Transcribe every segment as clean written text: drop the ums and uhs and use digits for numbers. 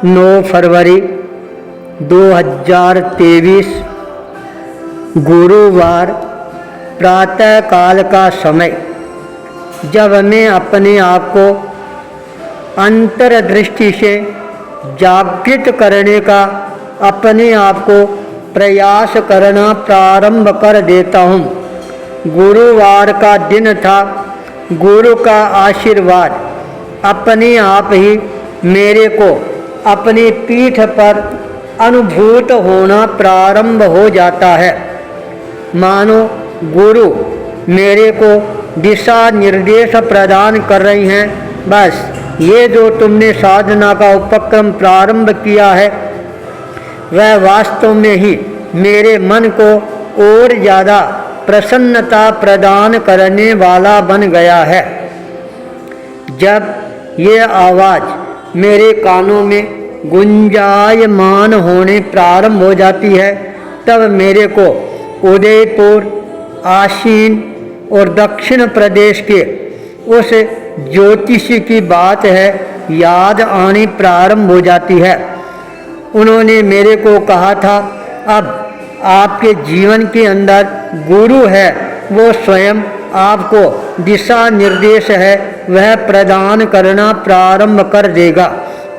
9 फरवरी 2023 गुरुवार प्रातः काल का समय। जब मैं अपने आप को अंतर्दृष्टि से जागृत करने का अपने आप को प्रयास करना प्रारंभ कर देता हूँ। गुरुवार का दिन था। गुरु का आशीर्वाद अपने आप ही मेरे को अपनी पीठ पर अनुभूत होना प्रारंभ हो जाता है। मानो गुरु मेरे को दिशा निर्देश प्रदान कर रही हैं। बस ये जो तुमने साधना का उपक्रम प्रारंभ किया है वह वास्तव में ही मेरे मन को और ज़्यादा प्रसन्नता प्रदान करने वाला बन गया है। जब ये आवाज़ मेरे कानों में गुंजायमान होने प्रारंभ हो जाती है तब मेरे को उदयपुर, आशीन और दक्षिण प्रदेश के उस ज्योतिषी की बात है याद आनी प्रारंभ हो जाती है। उन्होंने मेरे को कहा था, अब आपके जीवन के अंदर गुरु है, वो स्वयं आपको दिशा निर्देश है वह प्रदान करना प्रारंभ कर देगा।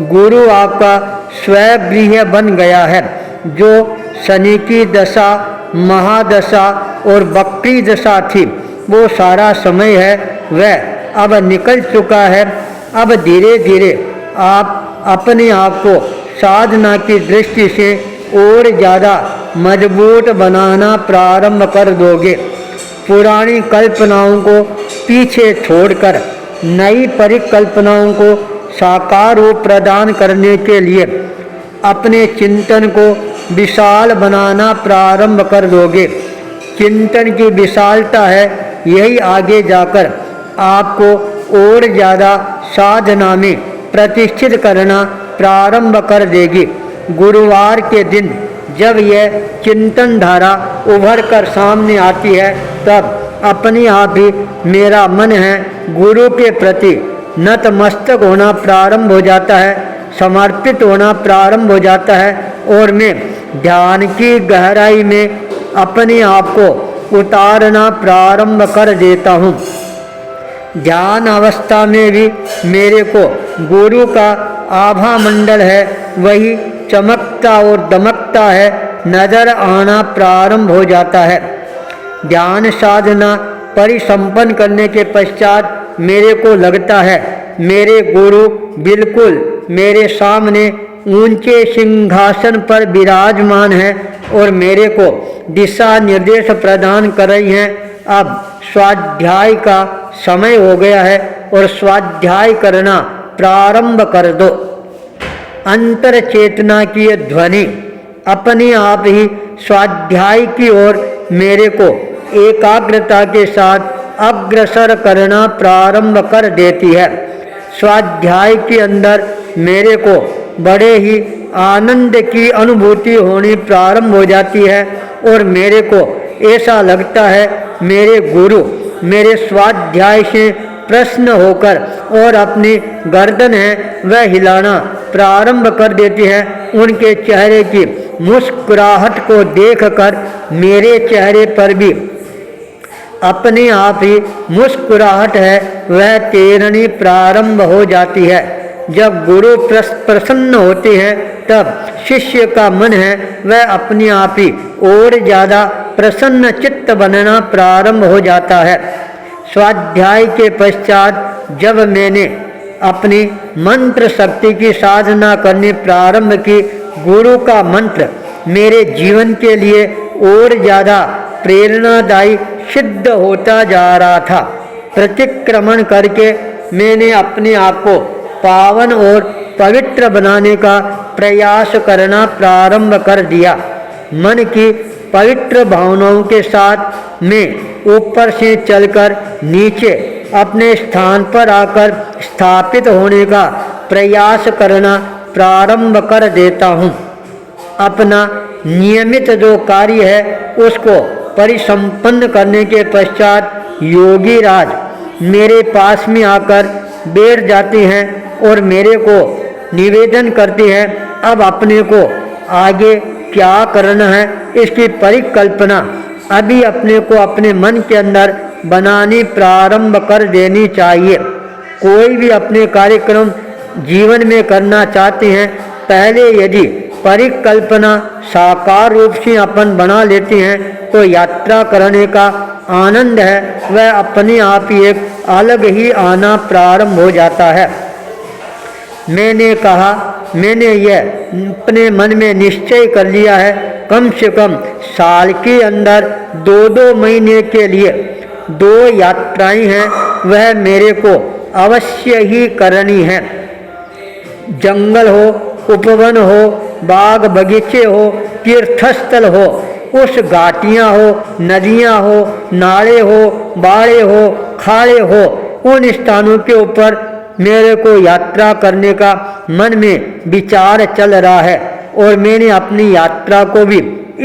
गुरु आपका स्वगृह बन गया है। जो शनि की दशा, महादशा और वक्री दशा थी वो सारा समय है वह अब निकल चुका है। अब धीरे धीरे आप अपने आप को साधना की दृष्टि से और ज़्यादा मजबूत बनाना प्रारंभ कर दोगे। पुरानी कल्पनाओं को पीछे छोड़कर नई परिकल्पनाओं को साकार रूप प्रदान करने के लिए अपने चिंतन को विशाल बनाना प्रारंभ कर दोगे। चिंतन की विशालता है यही आगे जाकर आपको और ज़्यादा साधना में प्रतिष्ठित करना प्रारंभ कर देगी। गुरुवार के दिन जब यह चिंतन धारा उभर कर सामने आती है तब अपने आप ही मेरा मन है गुरु के प्रति नतमस्तक होना प्रारंभ हो जाता है, समर्पित होना प्रारंभ हो जाता है और मैं ध्यान की गहराई में अपने आप को उतारना प्रारंभ कर देता हूँ। ध्यान अवस्था में भी मेरे को गुरु का आभा मंडल है वही चमकता और दमकता है नजर आना प्रारंभ हो जाता है। ध्यान साधना परिसंपन्न करने के पश्चात मेरे को लगता है मेरे गुरु बिल्कुल मेरे सामने ऊंचे सिंहासन पर विराजमान है और मेरे को दिशा निर्देश प्रदान कर रही हैं। अब स्वाध्याय का समय हो गया है और स्वाध्याय करना प्रारंभ कर दो। अंतर चेतना की ध्वनि अपने आप ही स्वाध्याय की ओर मेरे को एकाग्रता के साथ अग्रसर करना प्रारंभ कर देती है। स्वाध्याय के अंदर मेरे को बड़े ही आनंद की अनुभूति होनी प्रारंभ हो जाती है और मेरे को ऐसा लगता है मेरे गुरु मेरे स्वाध्याय से प्रसन्न होकर और अपनी गर्दन है वह हिलाना प्रारंभ कर देती है। उनके चेहरे की मुस्कुराहट को देखकर मेरे चेहरे पर भी अपने आप ही मुस्कुराहट है वह तैरनी प्रारंभ हो जाती है। जब गुरु प्रसन्न होते हैं तब शिष्य का मन है वह अपने आप ही और ज़्यादा प्रसन्न चित्त बनना प्रारंभ हो जाता है। स्वाध्याय के पश्चात जब मैंने अपनी मंत्र शक्ति की साधना करनी प्रारंभ की, गुरु का मंत्र मेरे जीवन के लिए और ज़्यादा प्रेरणादायी सिद्ध होता जा रहा था। प्रतिक्रमण करके मैंने अपने आप को पावन और पवित्र बनाने का प्रयास करना प्रारंभ कर दिया। मन की पवित्र भावनाओं के साथ मैं ऊपर से चलकर नीचे अपने स्थान पर आकर स्थापित होने का प्रयास करना प्रारंभ कर देता हूँ। अपना नियमित जो कार्य है उसको परिसंपन्न करने के पश्चात योगी राज मेरे पास में आकर बैठ जाते हैं और मेरे को निवेदन करती है। अब अपने को आगे क्या करना है इसकी परिकल्पना अभी अपने को अपने मन के अंदर बनानी प्रारंभ कर देनी चाहिए। कोई भी अपने कार्यक्रम जीवन में करना चाहते हैं, पहले यदि परिकल्पना साकार रूप से अपन बना लेते हैं तो यात्रा करने का आनंद है वह अपने आप ही एक अलग ही आना प्रारंभ हो जाता है। मैंने कहा मैंने यह अपने मन में निश्चय कर लिया है, कम से कम साल के अंदर 2-2 महीने के लिए 2 यात्राएं हैं वह मेरे को अवश्य ही करनी है। जंगल हो, उपवन हो, बाग बगीचे हो, तीर्थस्थल हो, उस घाटियाँ हो, नदियाँ हो, नाले हो, बाड़े हो, खाड़े हो, उन स्थानों के ऊपर मेरे को यात्रा करने का मन में विचार चल रहा है और मैंने अपनी यात्रा को भी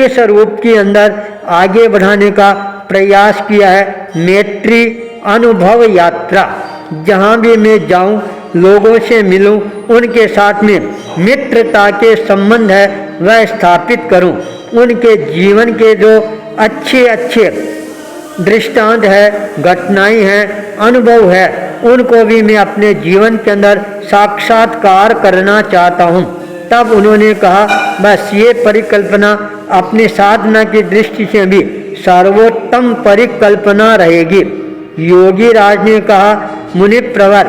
इस रूप के अंदर आगे बढ़ाने का प्रयास किया है। मैत्री अनुभव यात्रा, जहाँ भी मैं जाऊँ, लोगों से मिलूं, उनके साथ में मित्रता के संबंध है वह स्थापित करूं, उनके जीवन के जो अच्छे अच्छे दृष्टांत है, घटनाएं हैं, अनुभव है, उनको भी मैं अपने जीवन के अंदर साक्षात्कार करना चाहता हूं। तब उन्होंने कहा बस ये परिकल्पना अपनी साधना की दृष्टि से भी सर्वोत्तम परिकल्पना रहेगी। योगी राज ने कहा मुनि प्रवर,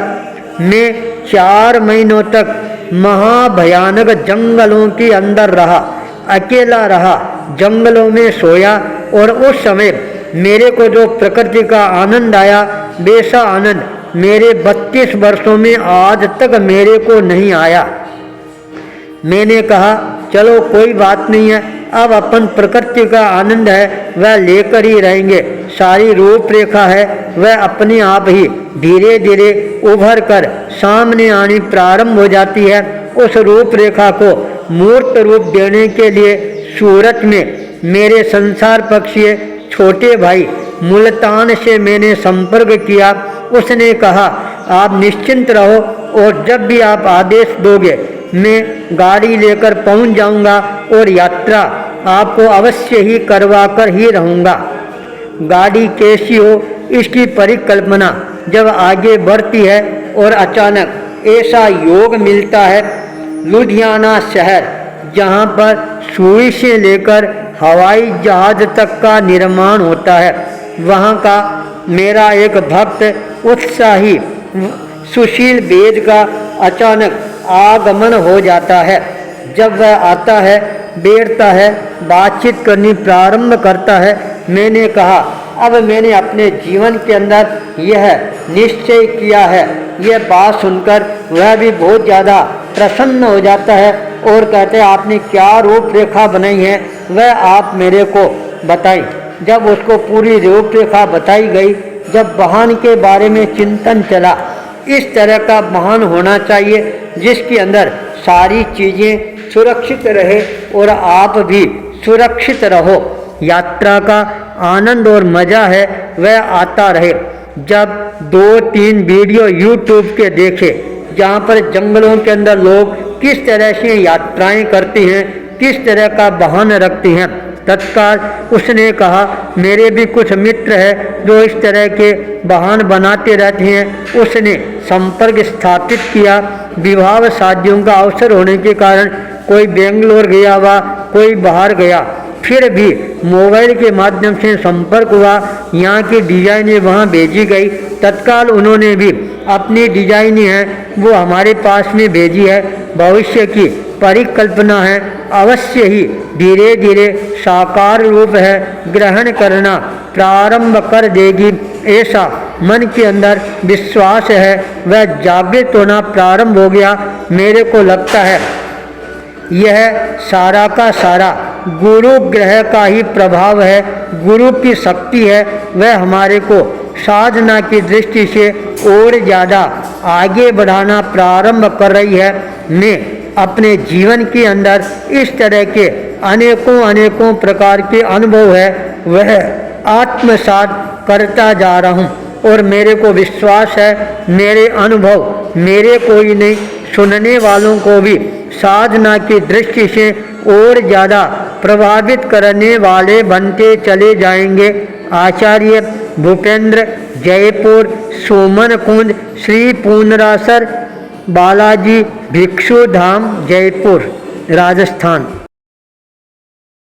मैं 4 महीनों तक महाभयानक जंगलों के अंदर रहा, अकेला रहा, जंगलों में सोया और उस समय मेरे को जो प्रकृति का आनंद आया वैसा आनंद मेरे 32 वर्षों में आज तक मेरे को नहीं आया। मैंने कहा चलो कोई बात नहीं है, अब अपन प्रकृति का आनंद है वह लेकर ही रहेंगे। सारी रूपरेखा है वह अपने आप ही धीरे धीरे उभर कर सामने आनी प्रारंभ हो जाती है। उस रूपरेखा को मूर्त रूप देने के लिए सूरत में मेरे संसार पक्षीय छोटे भाई मुल्तान से मैंने संपर्क किया। उसने कहा आप निश्चिंत रहो और जब भी आप आदेश दोगे मैं गाड़ी लेकर पहुंच जाऊंगा और यात्रा आपको अवश्य ही करवा कर ही रहूँगा। गाड़ी कैसी हो इसकी परिकल्पना जब आगे बढ़ती है और अचानक ऐसा योग मिलता है, लुधियाना शहर जहाँ पर सुई से लेकर हवाई जहाज तक का निर्माण होता है, वहाँ का मेरा एक भक्त उत्साही सुशील वेद का अचानक आगमन हो जाता है। जब वह आता है, बैठता है, बातचीत करनी प्रारंभ करता है, मैंने कहा अब मैंने अपने जीवन के अंदर यह निश्चय किया है। यह बात सुनकर वह भी बहुत ज़्यादा प्रसन्न हो जाता है और कहते हैं आपने क्या रूपरेखा बनाई है वह आप मेरे को बताएं। जब उसको पूरी रूपरेखा बताई गई, जब वाहन के बारे में चिंतन चला, इस तरह का वाहन होना चाहिए जिसके अंदर सारी चीज़ें सुरक्षित रहे और आप भी सुरक्षित रहो, यात्रा का आनंद और मज़ा है वह आता रहे। जब 2-3 वीडियो यूट्यूब के देखे जहाँ पर जंगलों के अंदर लोग किस तरह से यात्राएं करते हैं, किस तरह का वाहन रखते हैं, तत्काल उसने कहा मेरे भी कुछ मित्र हैं जो इस तरह के वाहन बनाते रहते हैं। उसने संपर्क स्थापित किया। विवाह शादियों का अवसर होने के कारण कोई बेंगलोर गया हुआ, कोई बाहर गया, फिर भी मोबाइल के माध्यम से संपर्क हुआ, यहाँ की डिजाइनें वहाँ भेजी गई। तत्काल उन्होंने भी अपनी डिजाइनें हैं वो हमारे पास में भेजी है। भविष्य की परिकल्पना है, अवश्य ही धीरे धीरे साकार रूप है ग्रहण करना प्रारंभ कर देगी, ऐसा मन के अंदर विश्वास है। वह जागृत होना प्रारंभ हो गया। मेरे को लगता है यह सारा का सारा गुरु ग्रह का ही प्रभाव है, गुरु की शक्ति है, वह हमारे को साधना की दृष्टि से और ज़्यादा आगे बढ़ाना प्रारंभ कर रही है। मैं अपने जीवन के अंदर इस तरह के अनेकों प्रकार के अनुभव है वह आत्मसात करता जा रहा हूँ और मेरे को विश्वास है मेरे अनुभव मेरे को ही नहीं सुनने वालों को भी साधना की दृष्टि से और ज़्यादा प्रभावित करने वाले बनते चले जाएंगे। आचार्य भूपेंद्र, जयपुर, सोमन कुंज, श्री पूर्णरासर बालाजी भिक्षु धाम, जयपुर, राजस्थान।